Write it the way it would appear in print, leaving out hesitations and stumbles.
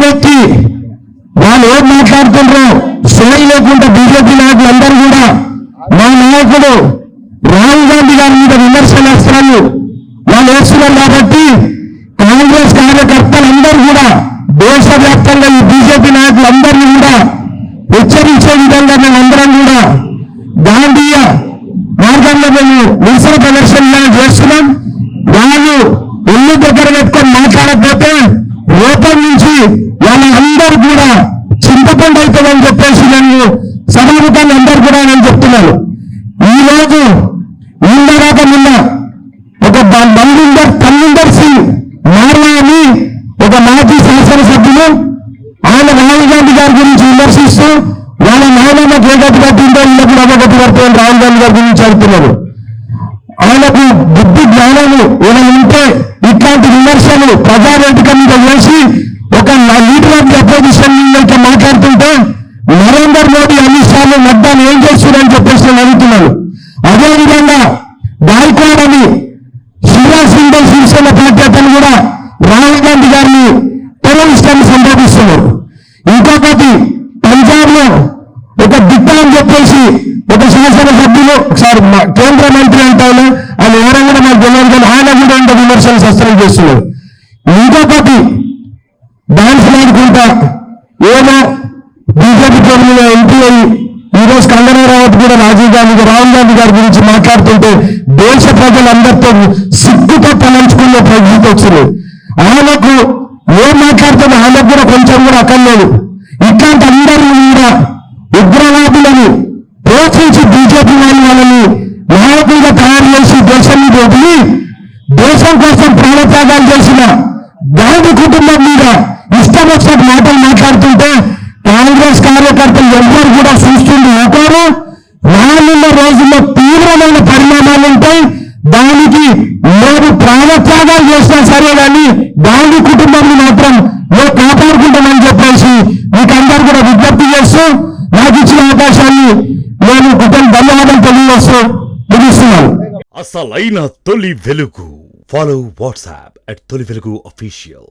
వ్యక్తి వాళ్ళు ఏం మాట్లాడుతుండ్రో సోయి లేకుండా బీజేపీ నాయకులందరూ కూడా మా నాయకుడు రాహుల్ గాంధీ గారి మీద విమర్శలు వేస్తున్నారు. వాళ్ళు వేస్తున్నారు కాబట్టి కాంగ్రెస్ కార్యకర్తలందరూ కూడా దేశవ్యాప్తంగా ఈ బీజేపీ నాయకులందరినీ కూడా హెచ్చరించే విధంగా మేమందరం కూడా గాంధీయ మార్గంలో మేము నిరసన ప్రదర్శనలు చేస్తున్నాం. వాళ్ళు ఒళ్ళు దగ్గర పెట్టుకొని మాట్లాడకపోతే రేపటి నుంచి వాళ్ళందరూ కూడా చింతపండు అవుతుందని చెప్పేసి నేను సమావేశాన్ని అందరూ కూడా నేను చెప్తున్నాను. ఈ రోజు ఇందాక నిన్న ఒక తన్విందర్ సింగ్ మార్లా అని ఒక మాజీ శాసనసభ్యులు ఆయన రాహుల్ గాంధీ గారి గురించి విమర్శిస్తూ వాళ్ళ నాయనమ్మకు ఏ గతి పట్టిందో వీళ్ళకు నమ్మగతి పడుతుందని రాహుల్ గాంధీ గారి గురించి అడుగుతున్నారు. ఆయనకు బుద్ధి జ్ఞానాలు ఏమైనా ఉంటే ఇట్లాంటి విమర్శలు ప్రజావేదిక మీద వేసి ఒక లీడర్ ఆఫ్ ది అపోజిషన్ ఇట్లా మాట్లాడుతుంటే నరేంద్ర మోడీ అమిత్ షాలు నడ్డాను ఏం చేస్తున్నారని చెప్పేసి నేను అడుగుతున్నాను. అదేవిధంగా గాయక్వాడ్ అని శివరాజ్ సింగ్ శివసేన పార్టీ అతను కూడా రాహుల్ గాంధీ గారిని టెర్రరిస్ట్ అని సంబోధిస్తున్నారు. ఇంకొకటి పంజాబ్ లో ఒక దిట్ట అని చెప్పేసి ఒక శాసనసభ్యులు ఒకసారి కేంద్ర మంత్రి అంటాను ఆయన ఎవరైనా కూడా మాకు తెలియదు కానీ ఆయన కూడా ఇంత విమర్శలు సస్తం చేస్తున్నారు. ఇంకొకటి డాన్స్ ఆడుకుంటా ఏమో బీజేపీ పేరు ఎంపీ అయ్యి ఈరోజు కంగనా రావత్ కూడా రాహుల్ గాంధీ గారి గురించి మాట్లాడుతుంటే దేశ ప్రజలందరితో సిగ్గుతో తలంచుకునే పరిస్థితి వచ్చింది. ఆయనకు ఏం మాట్లాడుతున్నా ఆయనకు కూడా కొంచెం కూడా అక్కర్లేదు. ఇట్లాంటి అందరినీ కూడా ఉగ్రవాదులను ప్రోత్సహించి బీజేపీ వాళ్ళని నాయకులుగా తయారు చేసి దేశం మీద వదిలి దేశం కోసం ప్రాణత్యాగాలు చేసిన గాంధీ కుటుంబం మీద ఇష్టం వచ్చిన మాటలు మాట్లాడుతుంటే కాంగ్రెస్ కార్యకర్తలు ఎవ్వరు కూడా చూస్తుంది ఒకరు రానున్న రోజుల్లో తీవ్రమైన పరిణామాలు ఉంటాయి. దానికి మేము ప్రాణత్యాగాలు చేసినా సరే కానీ గాంధీ కుటుంబాన్ని మాత్రం మేము కాపాడుకుంటామని చెప్పేసి మీకు అందరూ కూడా విజ్ఞప్తి చేస్తూ నాకు ఇచ్చిన అవకాశాన్ని నేను ధన్యవాదాలు తెలియజేస్తూ ముగిస్తున్నాను. అసలైన తొలి వెలుగు. ఫాలో వాట్సాప్ @తొలి వెలుగు అఫీషియల్.